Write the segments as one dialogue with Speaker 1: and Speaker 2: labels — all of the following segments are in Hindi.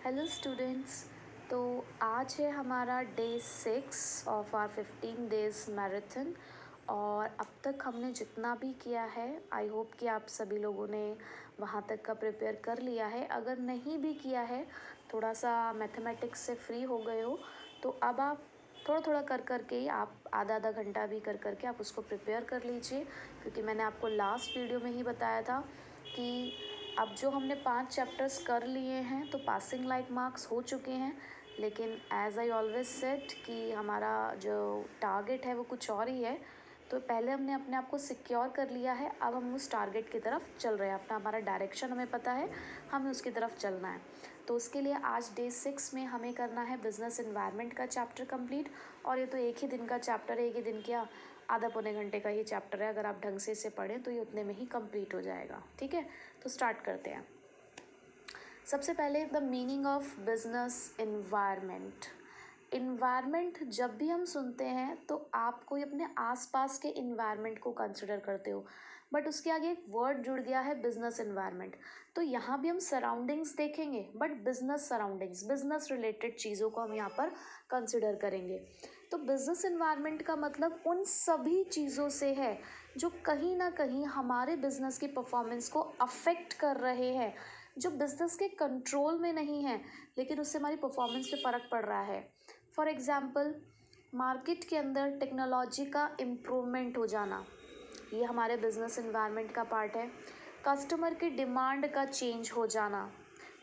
Speaker 1: Hello students. तो आज है हमारा day 6 of our 15 days marathon. और अब तक हमने जितना भी किया है आई होप कि आप सभी लोगों ने वहाँ तक का प्रिपेयर कर लिया है। अगर नहीं भी किया है, थोड़ा सा मैथमेटिक्स से फ्री हो गए हो, तो अब आप थोड़ा थोड़ा कर के ही आप आधा आधा घंटा भी कर के आप उसको प्रिपेयर कर लीजिए। क्योंकि मैंने आपको लास्ट वीडियो में ही बताया था कि अब जो हमने 5 चैप्टर्स कर लिए हैं तो पासिंग लाइक मार्क्स हो चुके हैं। लेकिन एज आई ऑलवेज सेड कि हमारा जो टारगेट है वो कुछ और ही है। तो पहले हमने अपने आप को सिक्योर कर लिया है, अब हम उस टारगेट की तरफ चल रहे हैं। अपना हमारा डायरेक्शन हमें पता है, हमें उसकी तरफ चलना है। तो उसके लिए आज डे 6 में हमें करना है बिजनेस एनवायरनमेंट का चैप्टर कंप्लीट। और ये तो एक ही दिन का चैप्टर है, एक ही दिन क्या आधा पौने घंटे का ही चैप्टर है। अगर आप ढंग से इसे पढ़ें तो ये उतने में ही कंप्लीट हो जाएगा। ठीक है, तो स्टार्ट करते हैं। सबसे पहले the meaning of business environment. Environment जब भी हम सुनते हैं तो आप कोई अपने आसपास के इन्वायरमेंट को कंसिडर करते हो, बट उसके आगे एक वर्ड जुड़ गया है बिजनेस एनवायरनमेंट। तो यहाँ भी हम सराउंडिंग्स देखेंगे, but business surroundings, business related चीज़ों को हम यहाँ पर कंसिडर करेंगे। तो बिजनेस एनवायरनमेंट का मतलब उन सभी चीज़ों से है जो कहीं ना कहीं हमारे बिजनेस की परफॉर्मेंस को अफेक्ट कर रहे हैं, जो बिजनेस के कंट्रोल में नहीं है लेकिन उससे हमारी परफॉर्मेंस पे फ़र्क पड़ रहा है। फॉर एग्ज़ाम्पल, मार्केट के अंदर टेक्नोलॉजी का इम्प्रूवमेंट हो जाना, ये हमारे बिजनेस एनवायरनमेंट का पार्ट है। कस्टमर की डिमांड का चेंज हो जाना,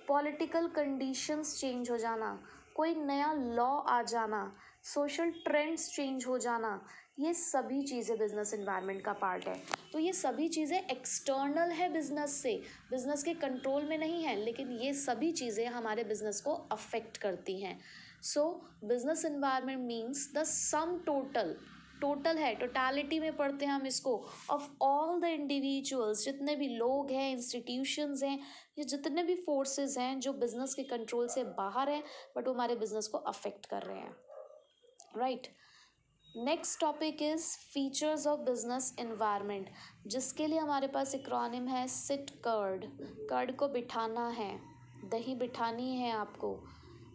Speaker 1: पॉलिटिकल कंडीशंस चेंज हो जाना, कोई नया लॉ आ जाना, सोशल ट्रेंड्स चेंज हो जाना, ये सभी चीज़ें बिजनेस एनवायरनमेंट का पार्ट है। तो ये सभी चीज़ें एक्सटर्नल है बिजनेस से, बिजनेस के कंट्रोल में नहीं है, लेकिन ये सभी चीज़ें हमारे बिजनेस को अफेक्ट करती हैं। सो business environment means the sum total, total है, टोटालिटी में पढ़ते हैं हम इसको, ऑफ ऑल द इंडिविजुअल्स, जितने भी लोग हैं, इंस्टीट्यूशंस हैं, ये जितने भी फोर्सेस हैं जो बिजनेस के कंट्रोल से बाहर हैं बट वो हमारे बिजनेस को अफेक्ट कर रहे हैं। Right, next topic is features of business environment, जिसके लिए हमारे पास एक्रोनिम है सिट कर्ड। कर्ड को बिठाना है, दही बिठानी है आपको।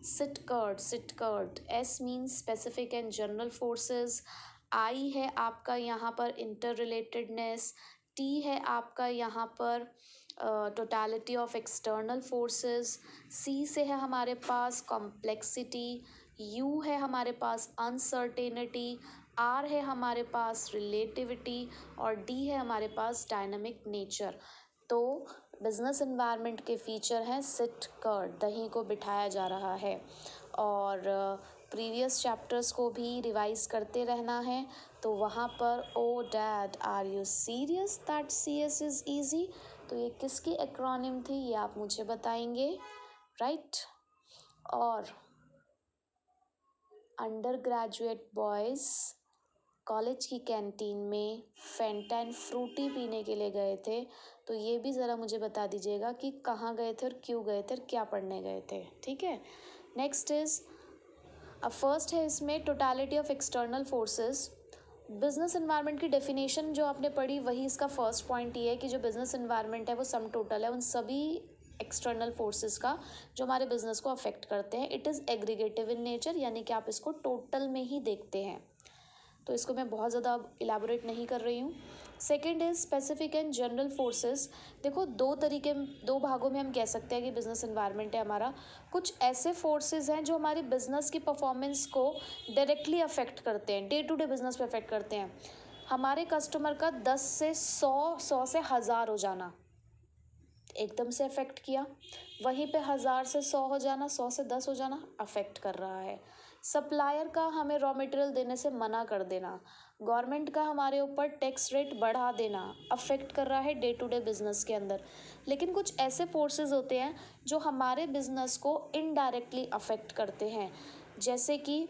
Speaker 1: Sit curd, sit curd. S means specific and general forces. I है आपका यहाँ पर इंटर रिलेटेडनेस। टी है आपका यहाँ पर टोटलिटी ऑफ एक्सटर्नल फोर्सेस। सी से है हमारे पास कॉम्प्लेक्सिटी। यू है हमारे पास अनसर्टेनिटी। आर है हमारे पास रिलेटिविटी। और डी है हमारे पास डायनामिक नेचर। तो बिजनेस एनवायरनमेंट के फीचर हैं सिट कर्ड, दही को बिठाया जा रहा है। और प्रीवियस चैप्टर्स को भी रिवाइज करते रहना है। तो वहाँ पर oh dad are you serious that C S is easy, तो ये किसकी एक्रोनिम थी ये आप मुझे बताएंगे। राइट, और अंडर ग्रेजुएट बॉयज़ कॉलेज की कैंटीन में फैंटा एंड फ्रूटी पीने के लिए गए थे। तो ये भी ज़रा मुझे बता दीजिएगा कि कहाँ गए थे और क्यों गए थे और क्या पढ़ने गए थे। ठीक है, नेक्स्ट इज़ अब फर्स्ट है इसमें totality of external forces. Business environment की डेफिनेशन जो आपने पढ़ी वही इसका फर्स्ट पॉइंट ये है कि जो बिजनेस एनवायरनमेंट है वो सम टोटल है उन सभी एक्सटर्नल फोर्सेस का जो हमारे बिजनेस को अफेक्ट करते हैं। It is aggregative in nature, यानी कि आप इसको टोटल में ही देखते हैं। तो इसको मैं बहुत ज़्यादा इलेबोरेट नहीं कर रही हूँ। Second is specific and general forces. देखो दो भागों में हम कह सकते हैं कि बिजनेस एनवायरनमेंट है हमारा। कुछ ऐसे फोर्सेस हैं जो हमारी बिजनेस की परफॉर्मेंस को डायरेक्टली अफेक्ट करते हैं, डे टू डे बिजनेस पे अफेक्ट करते हैं। हमारे कस्टमर का 10 से 100, 100 से 1000 हो जाना, एकदम से अफेक्ट किया। वहीं पे 1000 से 100 हो जाना, 100 से 10 हो जाना, अफेक्ट कर रहा है। सप्लायर का हमें रॉ मटेरियल देने से मना कर देना, गवर्नमेंट का हमारे ऊपर टैक्स रेट बढ़ा देना, अफेक्ट कर रहा है डे टू डे बिजनेस के अंदर। लेकिन कुछ ऐसे फोर्सेस होते हैं जो हमारे बिजनेस को इनडायरेक्टली अफेक्ट करते हैं, जैसे कि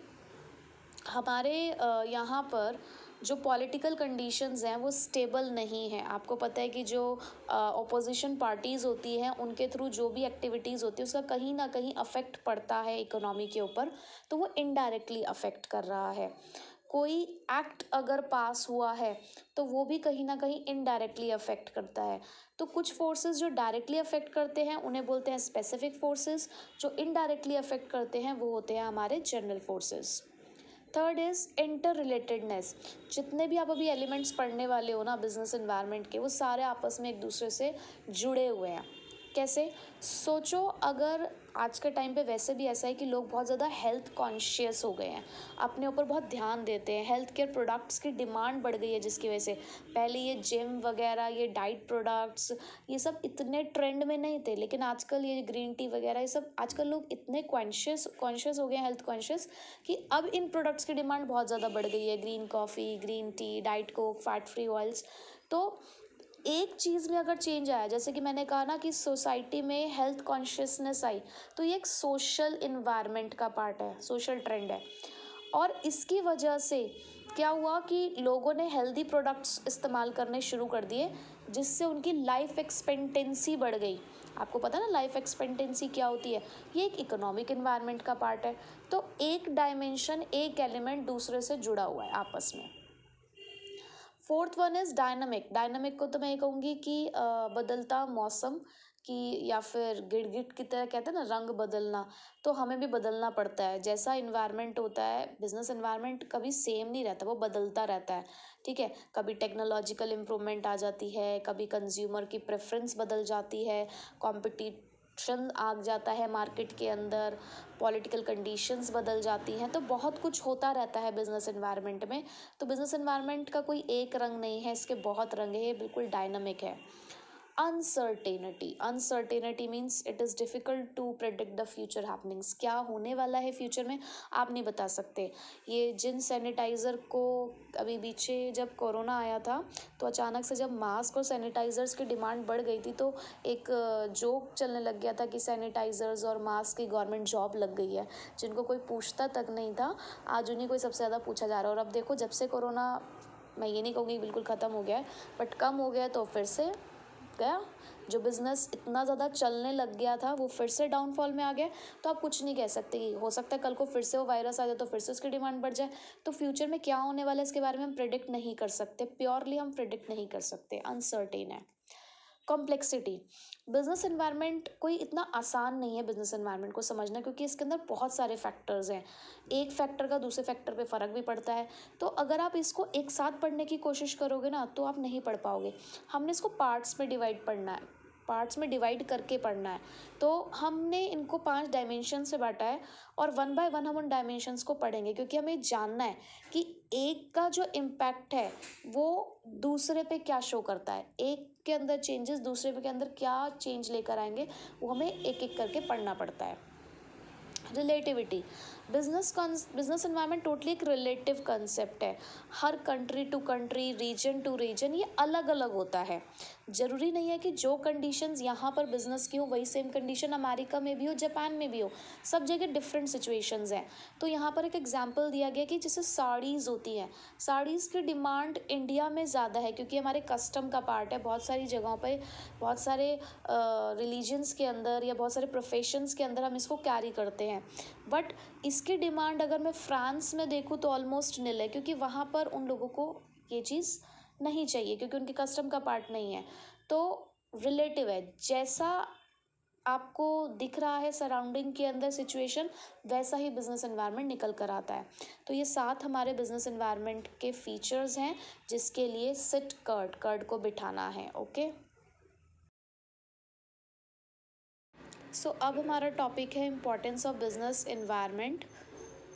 Speaker 1: हमारे यहाँ पर जो पॉलिटिकल कंडीशंस हैं वो स्टेबल नहीं है। आपको पता है कि जो ऑपोजिशन पार्टीज़ होती हैं उनके थ्रू जो भी एक्टिविटीज़ होती है उसका कहीं ना कहीं अफेक्ट पड़ता है इकोनॉमी के ऊपर, तो वो इनडायरेक्टली अफेक्ट कर रहा है। कोई एक्ट अगर पास हुआ है तो वो भी कहीं ना कहीं इनडायरेक्टली अफेक्ट करता है। तो कुछ फोर्सेस जो डायरेक्टली अफेक्ट करते हैं उन्हें बोलते हैं स्पेसिफिक फोर्सेस, जो इनडायरेक्टली अफेक्ट करते हैं वो होते हैं हमारे general forces. Third is inter relatedness. जितने भी आप अभी एलिमेंट्स पढ़ने वाले हो ना बिजनेस एनवायरनमेंट के, वो सारे आपस में एक दूसरे से जुड़े हुए हैं। कैसे? सोचो, अगर आज के टाइम पे वैसे भी ऐसा है कि लोग बहुत ज़्यादा हेल्थ कॉन्शियस हो गए हैं, अपने ऊपर बहुत ध्यान देते हैं, हेल्थ केयर प्रोडक्ट्स की डिमांड बढ़ गई है, जिसकी वजह से पहले ये जिम वगैरह, ये डाइट प्रोडक्ट्स, ये सब इतने ट्रेंड में नहीं थे, लेकिन आजकल ये ग्रीन टी वगैरह, ये सब आजकल लोग इतने कॉन्शियस हो गए हैं, हेल्थ कॉन्शियस, कि अब इन प्रोडक्ट्स की डिमांड बहुत ज़्यादा बढ़ गई है। Green coffee, green tea, diet Coke, fat free oils. तो एक चीज़ में अगर चेंज आया, जैसे कि मैंने कहा ना कि सोसाइटी में हेल्थ कॉन्शियसनेस आई, तो ये एक सोशल इन्वायरमेंट का पार्ट है, सोशल ट्रेंड है। और इसकी वजह से क्या हुआ कि लोगों ने हेल्दी प्रोडक्ट्स इस्तेमाल करने शुरू कर दिए, जिससे उनकी लाइफ एक्सपेक्टेंसी बढ़ गई। आपको पता है ना लाइफ एक्सपेक्टेंसी क्या होती है? ये एक इकोनॉमिक इन्वायरमेंट का पार्ट है। तो एक डायमेंशन, एक एलिमेंट दूसरे से जुड़ा हुआ है आपस में। Fourth one is dynamic. Dynamic को तो मैं ये कहूँगी कि बदलता मौसम की, या फिर गिड़गिट की तरह कहते हैं ना, रंग बदलना। तो हमें भी बदलना पड़ता है, जैसा इन्वायरमेंट होता है, बिजनेस इन्वायरमेंट कभी सेम नहीं रहता, वो बदलता रहता है। ठीक है, कभी टेक्नोलॉजिकल इम्प्रूवमेंट आ जाती है, कभी कंज्यूमर की प्रेफरेंस बदल जाती है, कॉम्पिटिशन आ जाता है मार्केट के अंदर, पॉलिटिकल कंडीशंस बदल जाती हैं, तो बहुत कुछ होता रहता है बिजनेस एनवायरनमेंट में। तो बिजनेस एनवायरनमेंट का कोई एक रंग नहीं है, इसके बहुत रंग है, ये बिल्कुल डायनामिक है। Uncertainty. Uncertainty means it is difficult to predict the future happenings. क्या होने वाला है फ्यूचर में आप नहीं बता सकते। ये जिन सैनिटाइज़र को अभी पीछे जब कोरोना आया था, तो अचानक से जब मास्क और सैनिटाइज़र्स की डिमांड बढ़ गई थी, तो एक जोक चलने लग गया था कि सैनिटाइज़र्स और मास्क की गवर्नमेंट जॉब लग गई है, जिनको कोई पूछता तक नहीं था, आज उन्हीं को ही सबसे ज़्यादा पूछा जा रहा है। और अब देखो, जब से कोरोना, मैं ये नहीं कहूँगी बिल्कुल ख़त्म हो गया है, बट कम हो गया है, तो फिर से गया। जो बिज़नेस इतना ज़्यादा चलने लग गया था, वो फिर से डाउनफॉल में आ गया। तो आप कुछ नहीं कह सकते कि हो सकता है कल को फिर से वो वायरस आ जाए, तो फिर से उसकी डिमांड बढ़ जाए। तो फ्यूचर में क्या होने वाला है इसके बारे में हम प्रिडिक्ट नहीं कर सकते, प्योरली हम प्रिडिक्ट नहीं कर सकते, अनसर्टेन है। कॉम्प्लेक्सिटी। बिजनेस एनवायरनमेंट कोई इतना आसान नहीं है बिजनेस एनवायरनमेंट को समझना, क्योंकि इसके अंदर बहुत सारे फैक्टर्स हैं। एक फैक्टर का दूसरे फैक्टर पे फ़र्क भी पड़ता है। तो अगर आप इसको एक साथ पढ़ने की कोशिश करोगे ना, तो आप नहीं पढ़ पाओगे। हमने इसको पार्ट्स में डिवाइड पढ़ना है, पार्ट्स में डिवाइड करके पढ़ना है। तो हमने इनको 5 डायमेंशन से बांटा है, और वन बाय वन हम उन डायमेंशंस को पढ़ेंगे, क्योंकि हमें जानना है कि एक का जो इम्पैक्ट है वो दूसरे पे क्या शो करता है, एक के अंदर चेंजेस दूसरे के अंदर क्या चेंज लेकर आएंगे, वो हमें एक एक करके पढ़ना पड़ता है। रिलेटिविटी। बिजनेस एनवायरनमेंट टोटली एक रिलेटिव कंसेप्ट है। हर country to country, region to region ये अलग अलग होता है। ज़रूरी नहीं है कि जो कंडीशंस यहाँ पर बिजनेस की हो वही सेम कंडीशन अमेरिका में भी हो, जापान में भी हो। सब जगह डिफरेंट सिचुएशंस हैं। तो यहाँ पर एक एग्जांपल दिया गया कि जैसे साड़ीज़ होती हैं, साड़ीज़ की डिमांड इंडिया में ज़्यादा है, क्योंकि हमारे कस्टम का पार्ट है। बहुत सारी जगहों पे, बहुत सारे रिलीजन्स के अंदर या बहुत सारे प्रोफेशंस के अंदर हम इसको कैरी करते हैं। बट इसकी डिमांड अगर मैं फ्रांस में देखूँ तो ऑलमोस्ट नील है, क्योंकि वहाँ पर उन लोगों को ये चीज़ नहीं चाहिए, क्योंकि उनके कस्टम का पार्ट नहीं है। तो रिलेटिव है, जैसा आपको दिख रहा है सराउंडिंग के अंदर सिचुएशन, वैसा ही बिजनेस एनवायरनमेंट निकल कर आता है। तो ये 7 हमारे बिजनेस एनवायरनमेंट के फीचर्स हैं, जिसके लिए सिट कर्ड को बिठाना है। ओके, सो अब हमारा टॉपिक है importance of business environment.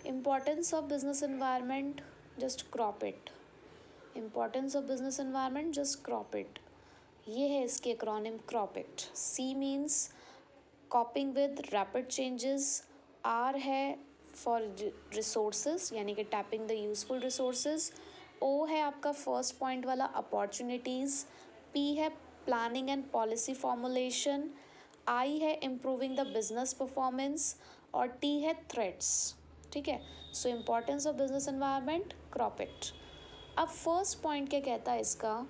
Speaker 1: Importance of business environment, just crop it. Importance of business environment, just crop it. ये है इसके acronym, crop it. C means coping with rapid changes. R है फॉर रिसोर्सेज, यानी कि tapping the useful resources. O है आपका फर्स्ट पॉइंट वाला, अपॉर्चुनिटीज़। पी है planning and policy formulation. I है इम्प्रूविंग द बिजनेस परफॉर्मेंस। और टी है थ्रेट्स। ठीक है, सो importance of business environment, crop it. अब फर्स्ट पॉइंट क्या कहता है इसका?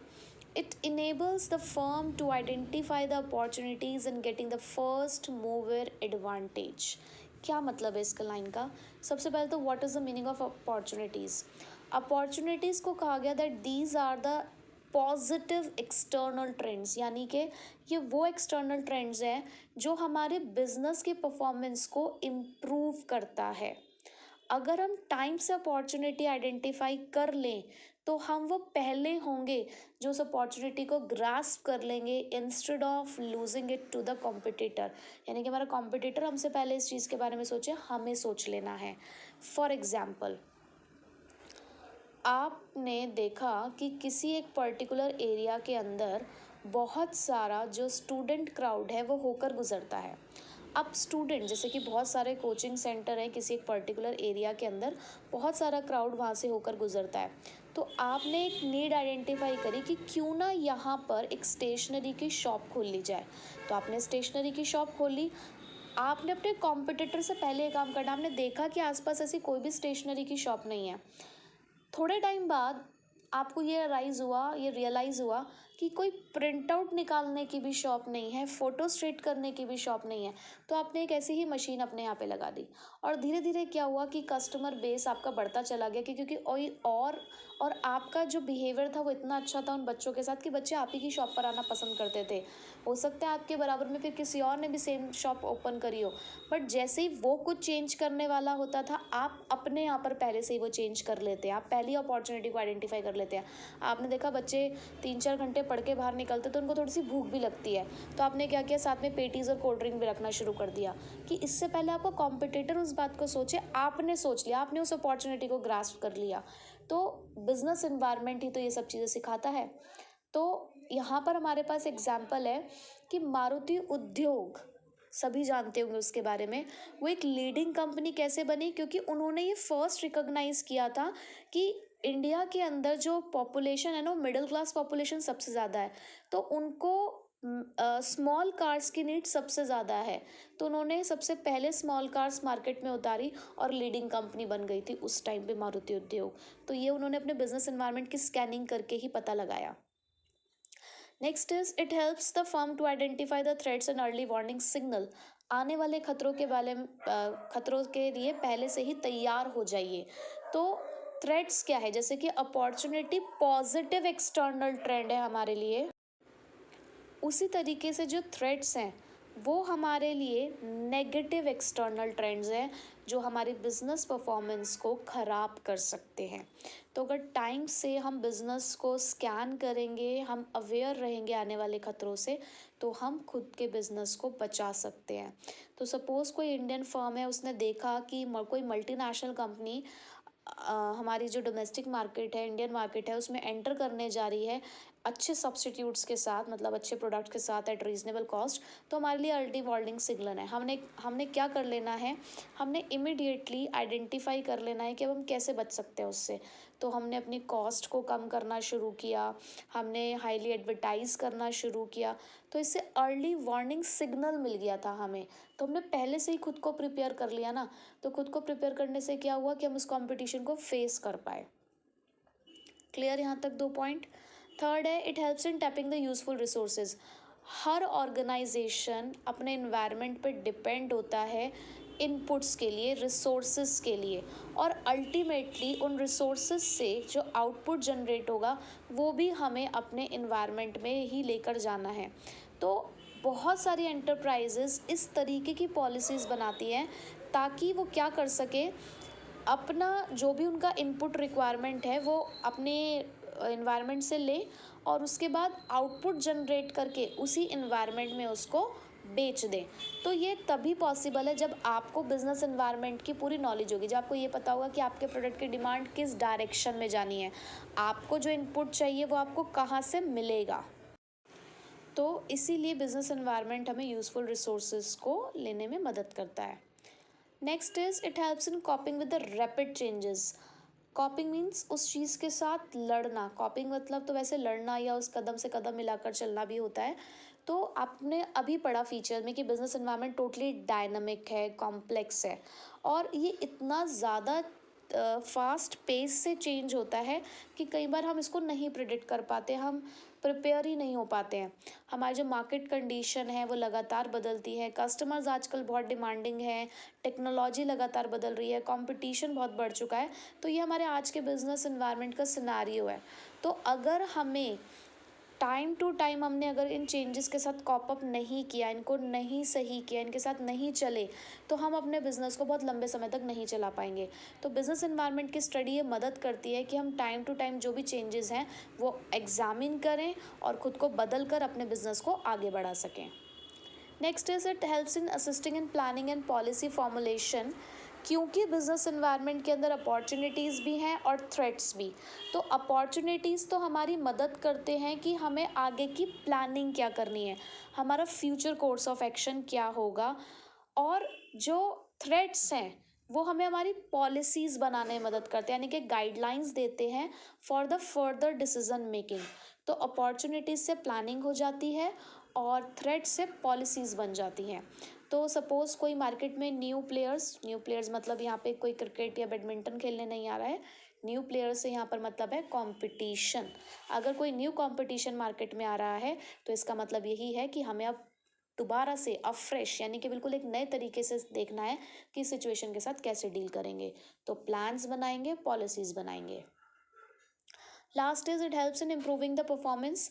Speaker 1: It enables the firm to identify the opportunities and getting the first mover advantage. क्या मतलब है इसका लाइन का? सबसे पहले तो what is the meaning of opportunities? Opportunities को कहा गया that these are the positive external trends, यानी कि ये वो एक्सटर्नल ट्रेंड्स हैं जो हमारे बिजनेस के परफॉर्मेंस को इम्प्रूव करता है। अगर हम टाइम से अपॉर्चुनिटी आइडेंटिफाई कर लें तो हम वो पहले होंगे जो उस अपॉर्चुनिटी को ग्रास्प कर लेंगे instead of losing it to the competitor. यानी कि हमारा कॉम्पिटिटर हमसे पहले इस चीज़ के बारे में सोचे, हमें सोच लेना है। फॉर एग्जाम्पल, आपने देखा कि किसी एक पर्टिकुलर एरिया के अंदर बहुत सारा जो स्टूडेंट क्राउड है वो होकर गुजरता है। अब स्टूडेंट, जैसे कि बहुत सारे कोचिंग सेंटर हैं किसी एक पर्टिकुलर एरिया के अंदर, बहुत सारा क्राउड वहाँ से होकर गुजरता है। तो आपने एक नीड आइडेंटिफाई करी कि क्यों ना यहाँ पर एक स्टेशनरी की शॉप खोल ली जाए। तो आपने स्टेशनरी की शॉप खोली। आपने अपने कॉम्पिटिटर से पहले ये काम करना, आपने देखा कि आसपास ऐसी कोई भी स्टेशनरी की शॉप नहीं है। थोड़े टाइम बाद आपको ये रियलाइज़ हुआ कि कोई प्रिंट आउट निकालने की भी शॉप नहीं है, फ़ोटो स्टेट करने की भी शॉप नहीं है। तो आपने एक ऐसी ही मशीन अपने यहाँ पे लगा दी और धीरे धीरे क्या हुआ कि कस्टमर बेस आपका बढ़ता चला गया कि क्योंकि और आपका जो बिहेवियर था वो इतना अच्छा था उन बच्चों के साथ कि बच्चे आप ही की शॉप पर आना पसंद करते थे। हो सकता है आपके बराबर में फिर किसी और ने भी सेम शॉप ओपन करी हो, बट जैसे ही वो कुछ चेंज करने वाला होता था, आप अपने यहाँ पर पहले से ही वो चेंज कर लेते हैं, आप पहली अपॉर्चुनिटी को आइडेंटिफाई कर लेते हैं। आपने देखा बच्चे 3-4 घंटे पढ़ के बाहर निकलते तो उनको थोड़ी सी भूख भी लगती है, तो आपने क्या किया, साथ में पेटीज़ और कोल्ड ड्रिंक भी रखना शुरू कर दिया कि इससे पहले आपका कॉम्पिटिटर उस बात को सोचे, आपने सोच लिया, आपने उस अपॉर्चुनिटी को ग्रास्प कर लिया। तो बिजनेस इन्वायरमेंट ही तो ये सब चीज़ें सिखाता है। तो यहाँ पर हमारे पास एग्जाम्पल है कि मारुति उद्योग, सभी जानते होंगे उसके बारे में, वो एक लीडिंग कंपनी कैसे बनी, क्योंकि उन्होंने ये फर्स्ट रिकॉग्नाइज किया था कि इंडिया के अंदर जो पॉपुलेशन है ना, वो मिडिल क्लास पॉपुलेशन सबसे ज़्यादा है, तो उनको स्मॉल कार्स की नीड सबसे ज़्यादा है। तो उन्होंने सबसे पहले स्मॉल कार्स मार्केट में उतारी और लीडिंग कंपनी बन गई थी उस टाइम पे मारुति उद्योग। तो ये उन्होंने अपने बिजनेस एनवायरनमेंट की स्कैनिंग करके ही पता लगाया। Next is it helps the firm to identify the threats and early warning signal. आने वाले खतरों के बारे में खतरों के लिए पहले से ही तैयार हो जाइए। तो थ्रेट्स क्या है, जैसे कि अपॉर्चुनिटी पॉजिटिव एक्सटर्नल ट्रेंड है हमारे लिए, उसी तरीके से जो थ्रेट्स हैं वो हमारे लिए नेगेटिव एक्सटर्नल ट्रेंड्स हैं जो हमारी बिजनेस परफॉर्मेंस को ख़राब कर सकते हैं। तो अगर टाइम से हम बिज़नेस को स्कैन करेंगे, हम अवेयर रहेंगे आने वाले ख़तरों से, तो हम खुद के बिज़नेस को बचा सकते हैं। तो सपोज़ कोई इंडियन फर्म है, उसने देखा कि कोई मल्टीनेशनल कंपनी हमारी जो डोमेस्टिक मार्केट है, इंडियन मार्केट है, उसमें एंटर करने जा रही है अच्छे सब्स्टिट्यूट्स के साथ, मतलब अच्छे प्रोडक्ट्स के साथ एट रीज़नेबल कॉस्ट। तो हमारे लिए अर्ली वार्निंग सिग्नल है। हमने क्या कर लेना है, हमने इमिडिएटली आइडेंटिफाई कर लेना है कि अब हम कैसे बच सकते हैं उससे। तो हमने अपनी कॉस्ट को कम करना शुरू किया, हमने हाईली एडवर्टाइज़ करना शुरू किया, तो इससे अर्ली वार्निंग सिग्नल मिल गया था हमें। तो हमने पहले से ही खुद को प्रिपेयर कर लिया ना, तो खुद को प्रिपेयर करने से क्या हुआ कि हम उस कंपटीशन को फेस कर पाए। क्लियर यहाँ तक 2 पॉइंट। थर्ड है it helps in tapping the useful resources. हर ऑर्गेनाइजेशन अपने इन्वायरमेंट पे डिपेंड होता है इनपुट्स के लिए, रिसोर्सेज के लिए, और अल्टीमेटली उन रिसोर्सेज से जो आउटपुट जनरेट होगा वो भी हमें अपने इन्वायरमेंट में ही लेकर जाना है। तो बहुत सारी एंटरप्राइजेस इस तरीके की पॉलिसीज़ बनाती हैं ताकि वो क्या कर सके, अपना जो भी उनका इनपुट रिक्वायरमेंट है वो अपने इन्वायरमेंट से ले और उसके बाद आउटपुट जनरेट करके उसी इन्वायरमेंट में उसको बेच दें। तो ये तभी पॉसिबल है जब आपको बिजनेस इन्वायरमेंट की पूरी नॉलेज होगी, जब आपको ये पता होगा कि आपके प्रोडक्ट की डिमांड किस डायरेक्शन में जानी है, आपको जो इनपुट चाहिए वो आपको कहाँ से मिलेगा। तो इसीलिए बिजनेस इन्वायरमेंट हमें यूज़फुल रिसोर्सेज को लेने में मदद करता है। Next is it helps in कॉपिंग with the rapid changes. कॉपिंग means उस चीज़ के साथ लड़ना। कॉपिंग मतलब तो वैसे लड़ना या उस कदम से कदम मिलाकर चलना भी होता है। तो आपने अभी पढ़ा फीचर में कि बिजनेस एनवायरनमेंट टोटली डायनामिक है, कॉम्प्लेक्स है, और ये इतना ज़्यादा फास्ट पेस से चेंज होता है कि कई बार हम इसको नहीं प्रिडिक्ट कर पाते। हम प्रिपेयर ही नहीं हो पाते हैं। हमारी जो मार्केट कंडीशन है वो लगातार बदलती है, कस्टमर्स आजकल बहुत डिमांडिंग है, टेक्नोलॉजी लगातार बदल रही है, कंपटीशन बहुत बढ़ चुका है। तो ये हमारे आज के बिजनेस एनवायरनमेंट का सिनेरियो है। तो अगर हमें टाइम टू टाइम हमने अगर इन चेंजेस के साथ कॉप अप नहीं किया, इनको नहीं सही किया, इनके साथ नहीं चले, तो हम अपने बिज़नेस को बहुत लंबे समय तक नहीं चला पाएंगे। तो बिज़नेस एनवायरनमेंट की स्टडी ये मदद करती है कि हम टाइम टू टाइम जो भी चेंजेस हैं वो एग्जामिन करें और ख़ुद को बदल कर अपने बिज़नेस को आगे बढ़ा सकें। Next is it helps in assisting in planning and policy formulation. क्योंकि बिजनेस एनवायरनमेंट के अंदर अपॉर्चुनिटीज़ भी हैं और थ्रेट्स भी। तो अपॉर्चुनिटीज़ तो हमारी मदद करते हैं कि हमें आगे की प्लानिंग क्या करनी है, हमारा फ्यूचर कोर्स ऑफ एक्शन क्या होगा। और जो थ्रेट्स हैं वो हमें हमारी पॉलिसीज़ बनाने में मदद करते हैं, यानी कि गाइडलाइंस देते हैं for the further decision making. तो अपॉर्चुनिटीज़ से प्लानिंग हो जाती है और थ्रेट से पॉलिसीज़ बन जाती हैं। तो सपोज़ कोई मार्केट में न्यू प्लेयर्स मतलब यहाँ पे कोई क्रिकेट या बैडमिंटन खेलने नहीं आ रहा है, न्यू प्लेयर्स से यहाँ पर मतलब है कंपटीशन। अगर कोई न्यू कंपटीशन मार्केट में आ रहा है तो इसका मतलब यही है कि हमें अब दोबारा से अब फ्रेश यानी कि बिल्कुल एक नए तरीके से देखना है कि सिचुएशन के साथ कैसे डील करेंगे। तो प्लान्स बनाएंगे, पॉलिसीज़ बनाएंगे। Last is it helps in improving the performance.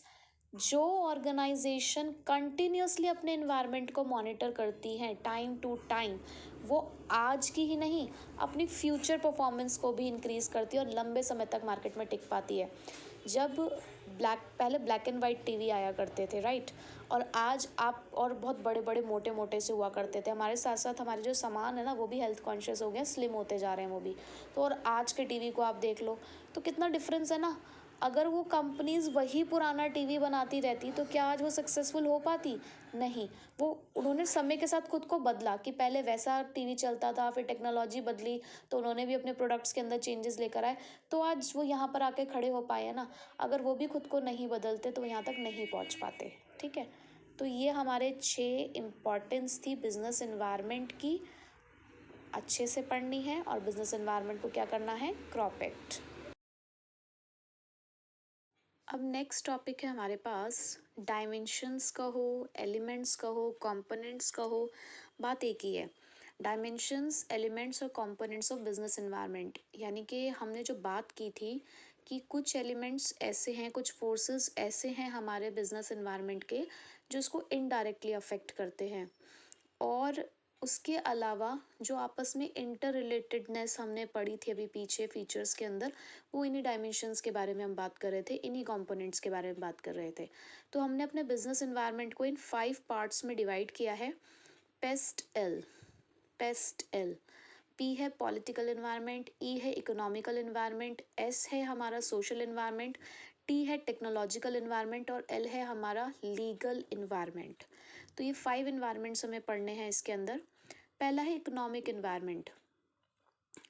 Speaker 1: जो ऑर्गेनाइजेशन कंटिन्यूसली अपने इन्वायरमेंट को मॉनिटर करती हैं टाइम टू टाइम, वो आज की ही नहीं अपनी फ्यूचर परफॉर्मेंस को भी इंक्रीज करती है और लंबे समय तक मार्केट में टिक पाती है। जब पहले ब्लैक एंड वाइट टीवी आया करते थे, राइट, और आज आप और बहुत बड़े बड़े मोटे मोटे से हुआ करते थे, हमारे साथ साथ हमारे जो सामान है ना वो भी हेल्थ कॉन्शियस हो गए, स्लिम होते जा रहे हैं वो भी। तो और आज के टीवी को आप देख लो तो कितना डिफरेंस है ना। अगर वो कंपनीज वही पुराना टीवी बनाती रहती तो क्या आज वो सक्सेसफुल हो पाती? नहीं। वो उन्होंने समय के साथ खुद को बदला कि पहले वैसा टीवी चलता था, फिर टेक्नोलॉजी बदली तो उन्होंने भी अपने प्रोडक्ट्स के अंदर चेंजेस लेकर आए, तो आज वो यहाँ पर आके खड़े हो पाए हैं ना। अगर वो भी खुद को नहीं बदलते तो यहाँ तक नहीं पहुँच पाते। ठीक है, तो ये हमारे 6 इम्पॉर्टेंस थी बिजनेस एनवायरनमेंट की, अच्छे से पढ़नी है और बिजनेस एनवायरनमेंट को क्या करना है, क्रॉप इट। अब नेक्स्ट टॉपिक है हमारे पास डायमेंशंस का हो, एलिमेंट्स का हो, कंपोनेंट्स का हो, बात एक ही है। डायमेंशंस, एलिमेंट्स और कंपोनेंट्स ऑफ बिजनेस एनवायरनमेंट, यानी कि हमने जो बात की थी कि कुछ एलिमेंट्स ऐसे हैं, कुछ फोर्सेस ऐसे हैं हमारे बिजनेस एनवायरनमेंट के जो इसको इनडायरेक्टली अफेक्ट करते हैं। और उसके अलावा जो आपस में इंटर रिलेटेडनेस हमने पढ़ी थी अभी पीछे फीचर्स के अंदर, वो इन्हीं डायमेंशंस के बारे में हम बात कर रहे थे, इन्हीं कंपोनेंट्स के बारे में बात कर रहे थे। तो हमने अपने बिजनेस एनवायरनमेंट को इन 5 पार्ट्स में डिवाइड किया है। पेस्ट एल, पी है पॉलिटिकल इन्वायरमेंट, ई है इकोनॉमिकल इन्वायरमेंट, एस है हमारा सोशल इन्वायरमेंट, टी है टेक्नोलॉजिकल इन्वायरमेंट और एल है हमारा लीगल इन्वायरमेंट। तो ये 5 इन्वायरमेंट्स हमें पढ़ने हैं इसके अंदर। पहला है इकोनॉमिक इन्वायरमेंट।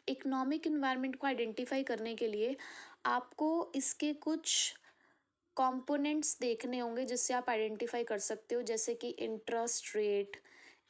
Speaker 1: इकोनॉमिक इन्वायरमेंट को आइडेंटिफाई करने के लिए आपको इसके कुछ कंपोनेंट्स देखने होंगे जिससे आप आइडेंटिफाई कर सकते हो, जैसे कि interest rate,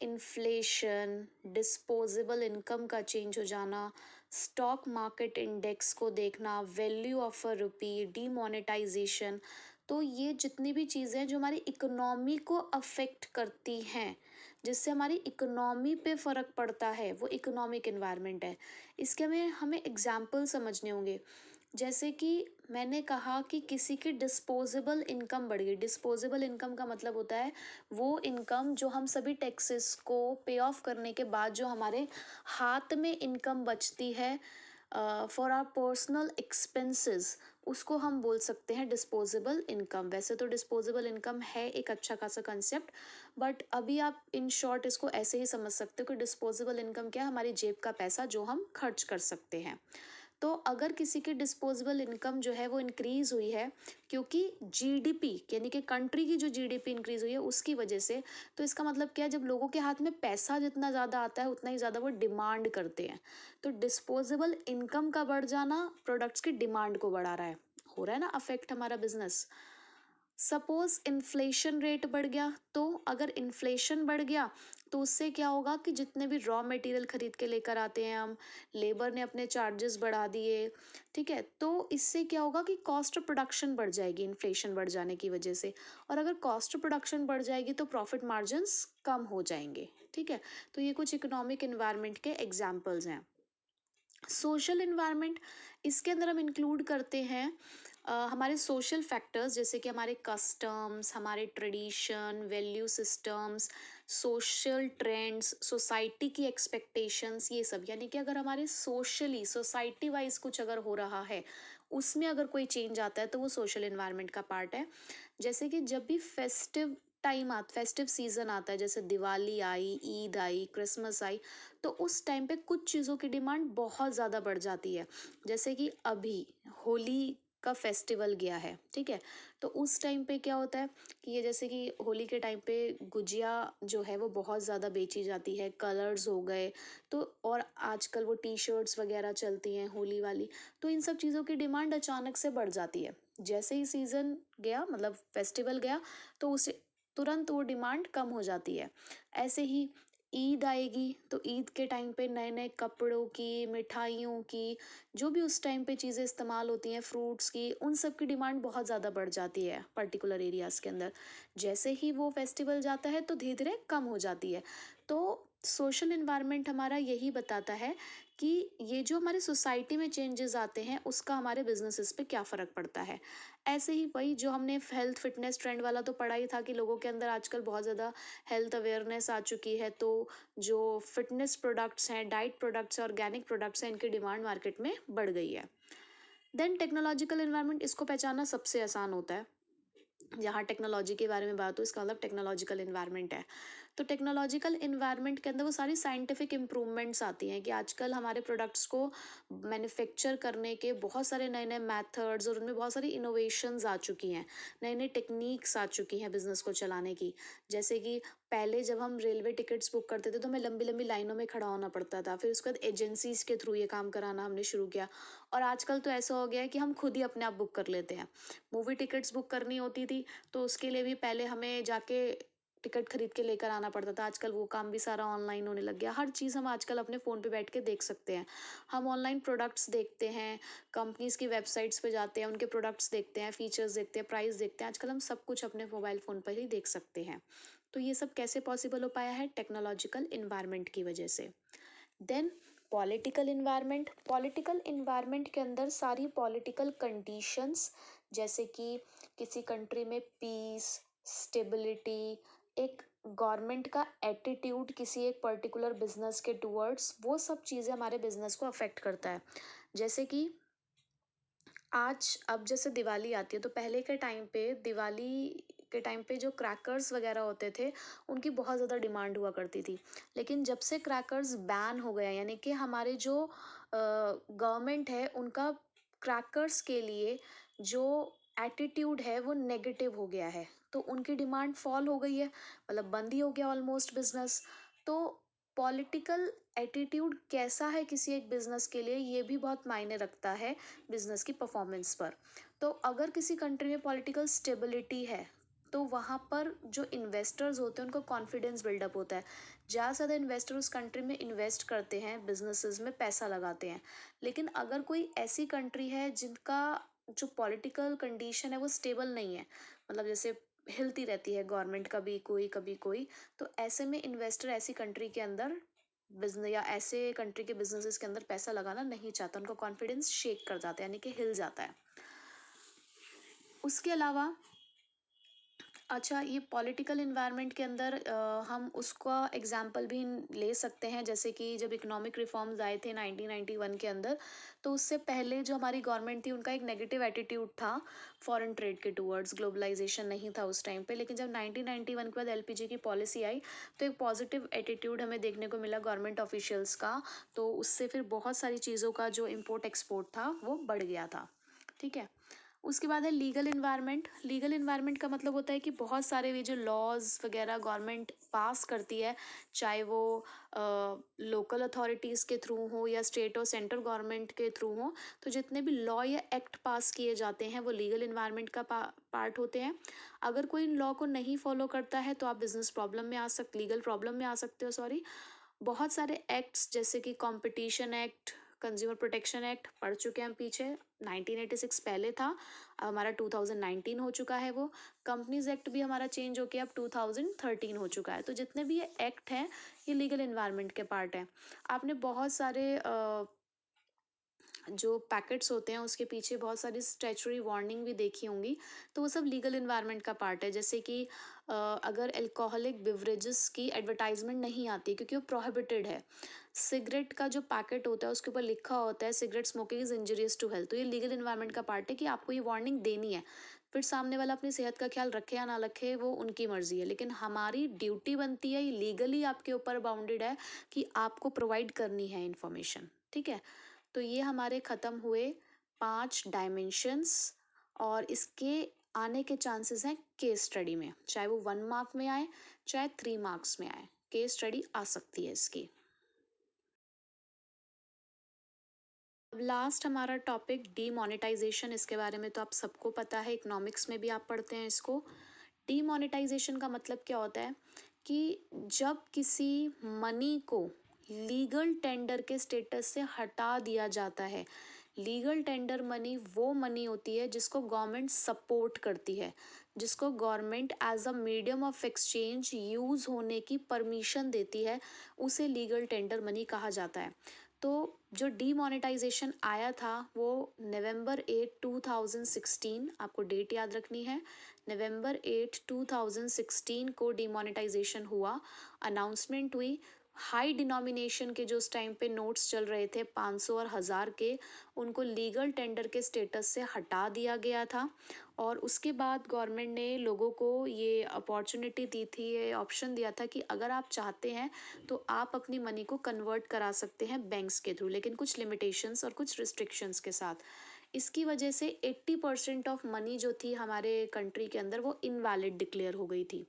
Speaker 1: inflation, disposable income का चेंज हो जाना, स्टॉक मार्केट इंडेक्स को देखना, value of a rupee, demonetisation. तो ये जितनी भी चीज़ें हैं जो हमारी इकोनॉमी को अफेक्ट करती हैं, जिससे हमारी इकोनॉमी पे फ़र्क पड़ता है, वो इकोनॉमिक इन्वायरमेंट है। इसके में हमें एग्जाम्पल समझने होंगे। जैसे कि मैंने कहा कि किसी की डिस्पोजेबल इनकम बढ़ गई। डिस्पोजेबल इनकम का मतलब होता है वो इनकम जो हम सभी टैक्सेस को पे ऑफ करने के बाद जो हमारे हाथ में इनकम बचती है फॉर आवर पर्सनल एक्सपेंसेस, उसको हम बोल सकते हैं डिस्पोजेबल इनकम। वैसे तो डिस्पोजेबल इनकम है एक अच्छा खासा कंसेप्ट, बट अभी आप इन शॉर्ट इसको ऐसे ही समझ सकते हो कि डिस्पोजेबल इनकम क्या है, हमारी जेब का पैसा जो हम खर्च कर सकते हैं। तो अगर किसी की डिस्पोजेबल इनकम जो है वो इंक्रीज़ हुई है क्योंकि जीडीपी यानी कि कंट्री की जो जीडीपी इंक्रीज़ हुई है उसकी वजह से, तो इसका मतलब क्या है, जब लोगों के हाथ में पैसा जितना ज़्यादा आता है उतना ही ज़्यादा वो डिमांड करते हैं। तो डिस्पोजेबल इनकम का बढ़ जाना प्रोडक्ट्स की डिमांड को बढ़ा रहा है, हो रहा है ना अफेक्ट हमारा बिजनेस। सपोज इन्फ्लेशन रेट बढ़ गया, तो अगर इन्फ्लेशन बढ़ गया तो उससे क्या होगा कि जितने भी रॉ मटेरियल खरीद के लेकर आते हैं हम, लेबर ने अपने चार्जेस बढ़ा दिए, ठीक है, तो इससे क्या होगा कि कॉस्ट ऑफ प्रोडक्शन बढ़ जाएगी इन्फ्लेशन बढ़ जाने की वजह से। और अगर कॉस्ट ऑफ प्रोडक्शन बढ़ जाएगी तो प्रॉफिट मार्जिन्स कम हो जाएंगे, ठीक है। तो ये कुछ इकोनॉमिक इन्वायरमेंट के एग्जाम्पल्स हैं। सोशल इन्वायरमेंट, इसके अंदर हम इंक्लूड करते हैं हमारे सोशल फैक्टर्स, जैसे कि हमारे कस्टम्स, हमारे tradition, value systems, social trends, society की एक्सपेक्टेशंस, ये सब। यानी कि अगर हमारे सोशली सोसाइटी वाइज कुछ अगर हो रहा है, उसमें अगर कोई चेंज आता है तो वो सोशल इन्वायरमेंट का पार्ट है। जैसे कि जब भी फेस्टिव सीजन आता है, जैसे दिवाली आई, ईद आई, क्रिसमस आई, तो उस टाइम पे कुछ चीज़ों की डिमांड बहुत ज़्यादा बढ़ जाती है। जैसे कि अभी होली का फेस्टिवल गया है, ठीक है, तो उस टाइम पे क्या होता है कि ये जैसे कि होली के टाइम पे गुजिया जो है वो बहुत ज़्यादा बेची जाती है, कलर्स हो गए, तो और आजकल वो टी शर्ट्स वगैरह चलती हैं होली वाली, तो इन सब चीज़ों की डिमांड अचानक से बढ़ जाती है। जैसे ही सीज़न गया, मतलब फेस्टिवल गया, तो उसे तुरंत वो डिमांड कम हो जाती है। ऐसे ही ईद आएगी तो ईद के टाइम पे नए नए कपड़ों की, मिठाइयों की, जो भी उस टाइम पे चीज़ें इस्तेमाल होती हैं, फ्रूट्स की, उन सब की डिमांड बहुत ज़्यादा बढ़ जाती है पर्टिकुलर एरियाज़ के अंदर। जैसे ही वो फेस्टिवल जाता है तो धीरे धीरे कम हो जाती है। तो सोशल इन्वायरमेंट हमारा यही बताता है कि ये जो हमारे सोसाइटी में चेंजेस आते हैं उसका हमारे बिजनेसेस पे क्या फ़र्क पड़ता है। ऐसे ही वही जो हमने हेल्थ फिटनेस ट्रेंड वाला तो पढ़ा ही था कि लोगों के अंदर आजकल बहुत ज़्यादा हेल्थ अवेयरनेस आ चुकी है, तो जो फिटनेस प्रोडक्ट्स हैं, डाइट प्रोडक्ट्स हैं, ऑर्गेनिक प्रोडक्ट्स हैं, इनकी डिमांड मार्केट में बढ़ गई है। देन टेक्नोलॉजिकल इन्वायरमेंट, इसको पहचानना सबसे आसान होता है। जहाँ टेक्नोलॉजी के बारे में बात हो, इसका मतलब टेक्नोलॉजिकल इन्वायरमेंट है। तो टेक्नोलॉजिकल इन्वायरमेंट के अंदर वो सारी साइंटिफिक इम्प्रूवमेंट्स आती हैं कि आजकल हमारे प्रोडक्ट्स को मैन्युफैक्चर करने के बहुत सारे नए नए मेथड्स और उनमें बहुत सारी इनोवेशंस आ चुकी हैं, नई नई टेक्निक्स आ चुकी हैं बिजनेस को चलाने की। जैसे कि पहले जब हम रेलवे टिकट्स बुक करते थे तो हमें लंबी लंबी लाइनों में खड़ा होना पड़ता था, फिर उसके बाद एजेंसीज के थ्रू ये काम कराना हमने शुरू किया, और आजकल तो ऐसा हो गया है कि हम खुद ही अपने आप बुक कर लेते हैं। मूवी टिकट्स बुक करनी होती थी तो उसके लिए भी पहले हमें जाके टिकट खरीद के लेकर आना पड़ता था, आजकल वो काम भी सारा ऑनलाइन होने लग गया। हर चीज़ हम आजकल अपने फ़ोन पे बैठ के देख सकते हैं। हम ऑनलाइन प्रोडक्ट्स देखते हैं, कंपनीज़ की वेबसाइट्स पे जाते हैं, उनके प्रोडक्ट्स देखते हैं, फीचर्स देखते हैं, प्राइस देखते हैं, आजकल हम सब कुछ अपने मोबाइल फ़ोन पर ही देख सकते हैं। तो ये सब कैसे पॉसिबल हो पाया है? टेक्नोलॉजिकल इन्वायरमेंट की वजह से। देन पॉलिटिकल इन्वायरमेंट के अंदर सारी पॉलिटिकल कंडीशंस, जैसे कि किसी कंट्री में पीस, स्टेबिलिटी, एक गवर्नमेंट का एटीट्यूड किसी एक पर्टिकुलर बिजनेस के टूवर्ड्स, वो सब चीज़ें हमारे बिजनेस को अफेक्ट करता है। जैसे कि आज अब जैसे दिवाली आती है तो पहले के टाइम पे दिवाली के टाइम पे जो क्रैकर्स वगैरह होते थे उनकी बहुत ज़्यादा डिमांड हुआ करती थी। लेकिन जब से क्रैकर्स बैन हो गया, यानी कि हमारे जो गवर्नमेंट है उनका क्रैकर्स के लिए जो एटीट्यूड है वो नेगेटिव हो गया है, तो उनकी डिमांड फॉल हो गई है, मतलब बंद ही हो गया ऑलमोस्ट बिजनेस। तो पॉलिटिकल एटीट्यूड कैसा है किसी एक बिजनेस के लिए, ये भी बहुत मायने रखता है बिजनेस की परफॉर्मेंस पर। तो अगर किसी कंट्री में पॉलिटिकल स्टेबिलिटी है तो वहाँ पर जो इन्वेस्टर्स होते हैं उनको कॉन्फिडेंस बिल्डअप होता है, ज़्यादा से ज़्यादा इन्वेस्टर उस कंट्री में इन्वेस्ट करते हैं, बिजनेसेस में पैसा लगाते हैं। लेकिन अगर कोई ऐसी कंट्री है जिनका जो पॉलिटिकल कंडीशन है वो स्टेबल नहीं है, मतलब जैसे हिलती रहती है गवर्नमेंट, कभी कोई, तो ऐसे में इन्वेस्टर ऐसी कंट्री के अंदर बिजनेस या ऐसे कंट्री के बिजनेसेस के अंदर पैसा लगाना नहीं चाहता, उनका कॉन्फिडेंस शेक कर जाता है, यानी कि हिल जाता है। उसके अलावा अच्छा, ये पॉलिटिकल इन्वायरमेंट के अंदर हम उसका एग्जाम्पल भी ले सकते हैं, जैसे कि जब इकोनॉमिक रिफॉर्म्स आए थे 1991 के अंदर, तो उससे पहले जो हमारी गवर्नमेंट थी उनका एक नेगेटिव एटीट्यूड था फॉरेन ट्रेड के टूवर्ड्स, ग्लोबलाइजेशन नहीं था उस टाइम पे। लेकिन जब 1991 के बाद एलपीजी की पॉलिसी आई तो एक पॉजिटिव एटीट्यूड हमें देखने को मिला गवर्नमेंट ऑफिशियल्स का, तो उससे फिर बहुत सारी चीज़ों का जो इम्पोर्ट एक्सपोर्ट था वो बढ़ गया था, ठीक है। उसके बाद है लीगल इन्वायरमेंट। लीगल इन्वायरमेंट का मतलब होता है कि बहुत सारे ये जो लॉज वगैरह गवर्नमेंट पास करती है, चाहे वो लोकल अथॉरिटीज़ के थ्रू हो या स्टेट और सेंट्रल गवर्नमेंट के थ्रू हो, तो जितने भी लॉ या एक्ट पास किए जाते हैं वो लीगल इन्वायरमेंट का पार्ट होते हैं। अगर कोई इन लॉ को नहीं फॉलो करता है तो आप बिजनेस प्रॉब्लम में आ सकते, लीगल प्रॉब्लम में आ सकते हो, सॉरी। बहुत सारे एक्ट्स जैसे कि competition act, consumer protection act पढ़ चुके हैं हम पीछे, 1986 पहले था, अब हमारा 2019 हो चुका है। वो कंपनीज एक्ट भी हमारा चेंज होके अब 2013 हो चुका है। तो जितने भी ये एक्ट हैं ये लीगल इन्वायरमेंट के पार्ट हैं। आपने बहुत सारे जो पैकेट्स होते हैं उसके पीछे बहुत सारी स्टैचुरी वार्निंग भी देखी होंगी, तो वो सब लीगल इन्वायरमेंट का पार्ट है। जैसे कि अगर अल्कोहलिक बिवरेजेस की एडवर्टाइजमेंट नहीं आती क्योंकि वो प्रोहिबिटेड है। सिगरेट का जो पैकेट होता है उसके ऊपर लिखा होता है cigarette smoking is injurious to health, तो ये लीगल इन्वायरमेंट का पार्ट है कि आपको ये वार्निंग देनी है। फिर सामने वाला अपनी सेहत का ख्याल रखे या ना रखे वो उनकी मर्जी है, लेकिन हमारी ड्यूटी बनती है, ये लीगली आपके ऊपर बाउंडेड है कि आपको प्रोवाइड करनी है इन्फॉर्मेशन, ठीक है। तो ये हमारे ख़त्म हुए 5 डायमेंशंस, और इसके आने के चांसेस हैं केस स्टडी में, चाहे वो 1 मार्क में आए चाहे 3 मार्क्स में आए, केस स्टडी आ सकती है इसकी। अब लास्ट हमारा टॉपिक डीमोनेटाइजेशन, इसके बारे में तो आप सबको पता है, इकोनॉमिक्स में भी आप पढ़ते हैं इसको। डीमोनेटाइजेशन का मतलब क्या होता है कि जब किसी मनी को लीगल टेंडर के स्टेटस से हटा दिया जाता है। लीगल टेंडर मनी वो मनी होती है जिसको गवर्नमेंट सपोर्ट करती है, जिसको government as a medium of exchange use होने की परमिशन देती है, उसे लीगल टेंडर मनी कहा जाता है। तो जो डीमोनेटाइजेशन आया था वो नवंबर 8 2016, आपको डेट याद रखनी है, नवंबर 8 2016 को डीमोनेटाइजेशन हुआ, अनाउंसमेंट हुई। हाई डिनोमिनेशन के जो उस टाइम पे नोट्स चल रहे थे 500 और 1000 के, उनको लीगल टेंडर के स्टेटस से हटा दिया गया था। और उसके बाद गवर्नमेंट ने लोगों को ये अपॉर्चुनिटी दी थी, ये ऑप्शन दिया था कि अगर आप चाहते हैं तो आप अपनी मनी को कन्वर्ट करा सकते हैं बैंक्स के थ्रू, लेकिन कुछ लिमिटेशंस और कुछ रिस्ट्रिक्शंस के साथ। इसकी वजह से 80% ऑफ मनी जो थी हमारे कंट्री के अंदर वो इनवैलिड डिक्लेयर हो गई थी।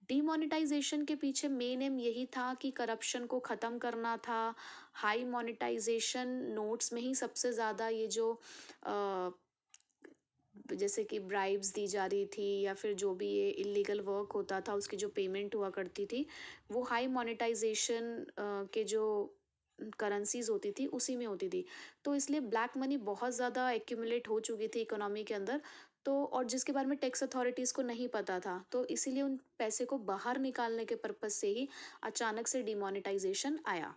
Speaker 1: डीमोनेटाइजेशन के पीछे मेन एम यही था कि करप्शन को ख़त्म करना था। हाई मोनेटाइजेशन नोट्स में ही सबसे ज़्यादा ये जो जैसे कि ब्राइब्स दी जा रही थी या फिर जो भी ये इलीगल वर्क होता था उसकी जो पेमेंट हुआ करती थी, वो हाई मोनेटाइजेशन के जो करेंसीज होती थी उसी में होती थी। तो इसलिए ब्लैक मनी बहुत ज़्यादा एक्यूमुलेट हो चुकी थी इकोनॉमी के अंदर। तो और जिसके बारे में टैक्स अथॉरिटीज़ को नहीं पता था, तो इसीलिए उन पैसे को बाहर निकालने के पर्पज़ से ही अचानक से डिमोनेटाइजेशन आया।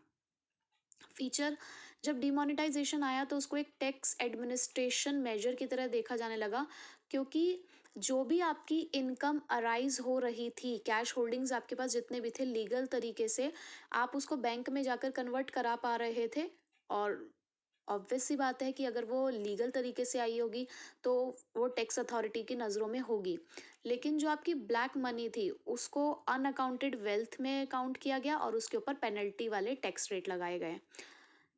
Speaker 1: फीचर, जब डिमोनेटाइजेशन आया तो उसको एक टैक्स एडमिनिस्ट्रेशन मेजर की तरह देखा जाने लगा, क्योंकि जो भी आपकी इनकम अराइज हो रही थी, कैश होल्डिंग्स आपके पास जितने भी थे लीगल तरीके से, आप उसको बैंक में जाकर कन्वर्ट करा पा रहे थे। और ऑब्वियस सी बात है कि अगर वो लीगल तरीके से आई होगी तो वो टैक्स अथॉरिटी की नज़रों में होगी। लेकिन जो आपकी ब्लैक मनी थी उसको अनअकाउंटेड वेल्थ में काउंट किया गया और उसके ऊपर पेनल्टी वाले टैक्स रेट लगाए गए।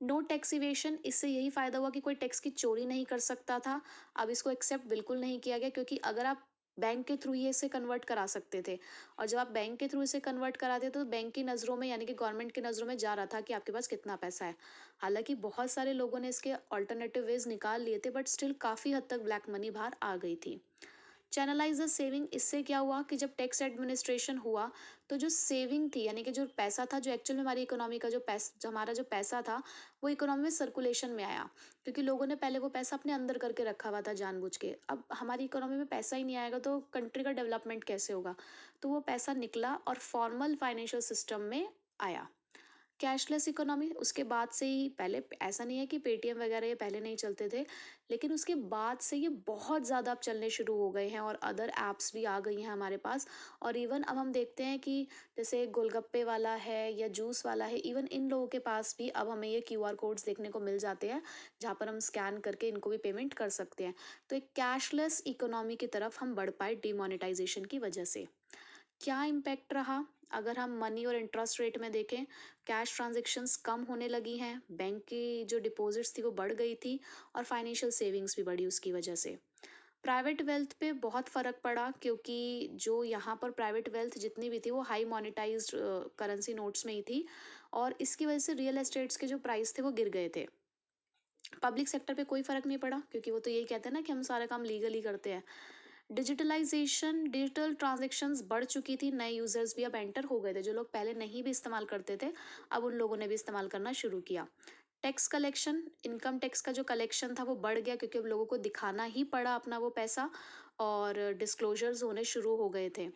Speaker 1: नो टैक्स इवेशन, इससे यही फ़ायदा हुआ कि कोई टैक्स की चोरी नहीं कर सकता था। अब इसको एक्सेप्ट बिल्कुल नहीं किया गया, क्योंकि अगर आप बैंक के थ्रू ये इसे कन्वर्ट करा सकते थे, और जब आप बैंक के थ्रू इसे कन्वर्ट कराते थे तो बैंक की नज़रों में यानी कि गवर्नमेंट की नज़रों में जा रहा था कि आपके पास कितना पैसा है। हालांकि बहुत सारे लोगों ने इसके ऑल्टरनेटिव वेज निकाल लिए थे, बट स्टिल काफ़ी हद तक ब्लैक मनी बाहर आ गई थी। चैनलाइजर सेविंग, इससे क्या हुआ कि जब टैक्स एडमिनिस्ट्रेशन हुआ तो जो सेविंग थी यानी कि जो पैसा था, जो एक्चुअल में हमारी इकोनॉमी का जो हमारा जो पैसा था वो इकोनॉमी में सर्कुलेशन में आया, क्योंकि लोगों ने पहले वो पैसा अपने अंदर करके रखा हुआ था जानबूझ के। अब हमारी इकोनॉमी में पैसा ही नहीं आएगा तो कंट्री का डेवलपमेंट कैसे होगा। तो वो पैसा निकला और फॉर्मल फाइनेंशियल सिस्टम में आया। कैशलेस इकोनॉमी उसके बाद से ही, पहले ऐसा नहीं है कि पेटीएम वगैरह ये पहले नहीं चलते थे, लेकिन उसके बाद से ये बहुत ज़्यादा अब चलने शुरू हो गए हैं और अदर ऐप्स भी आ गई हैं हमारे पास। और इवन अब हम देखते हैं कि जैसे गोलगप्पे वाला है या जूस वाला है, इवन इन लोगों के पास भी अब हमें ये क्यूआर कोड्स देखने को मिल जाते हैं जहाँ पर हम स्कैन करके इनको भी पेमेंट कर सकते हैं। तो एक कैशलेस इकोनॉमी की तरफ हम बढ़ पाए डिमोनेटाइजेशन की वजह से। क्या इम्पैक्ट रहा, अगर हम मनी और इंटरेस्ट रेट में देखें, कैश ट्रांजैक्शंस कम होने लगी हैं, बैंक की जो डिपॉजिट्स थी वो बढ़ गई थी और फाइनेंशियल सेविंग्स भी बढ़ी उसकी वजह से। प्राइवेट वेल्थ पे बहुत फ़र्क पड़ा क्योंकि जो यहाँ पर प्राइवेट वेल्थ जितनी भी थी वो हाई मोनेटाइज्ड करेंसी नोट्स में ही थी और इसकी वजह से रियल एस्टेट्स के जो प्राइस थे वो गिर गए थे। पब्लिक सेक्टर पे कोई फ़र्क नहीं पड़ा क्योंकि वो तो यही कहते हैं ना कि हम सारा काम लीगली करते हैं। डिजिटलाइजेशन, डिजिटल ट्रांजैक्शंस बढ़ चुकी थी, नए यूज़र्स भी अब एंटर हो गए थे, जो लोग पहले नहीं भी इस्तेमाल करते थे, अब उन लोगों ने भी इस्तेमाल करना शुरू किया। टैक्स कलेक्शन, इनकम टैक्स का जो कलेक्शन था वो बढ़ गया क्योंकि अब लोगों को दिखाना ही पड़ा अपना वो पैसा और डिस्क्लोजर्स होने शुरू हो गए थे।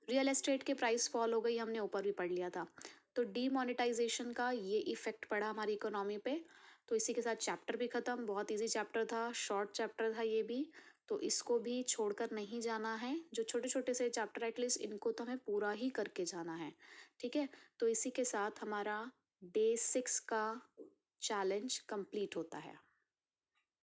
Speaker 1: रियल एस्टेट के प्राइस फॉल हो गई, हमने ऊपर भी पढ़ लिया था। तो डीमोनेटाइजेशन का ये इफ़ेक्ट पड़ा हमारी इकोनॉमी पे। तो इसी के साथ चैप्टर भी ख़त्म, बहुत ईजी चैप्टर था, शॉर्ट चैप्टर था ये भी, तो इसको भी छोड़कर नहीं जाना है। जो छोटे-छोटे से चैप्टर एटलीस्ट इनको तो हमें पूरा ही करके जाना है, ठीक है? तो इसी के साथ हमारा डे 6 का चैलेंज कंप्लीट होता है।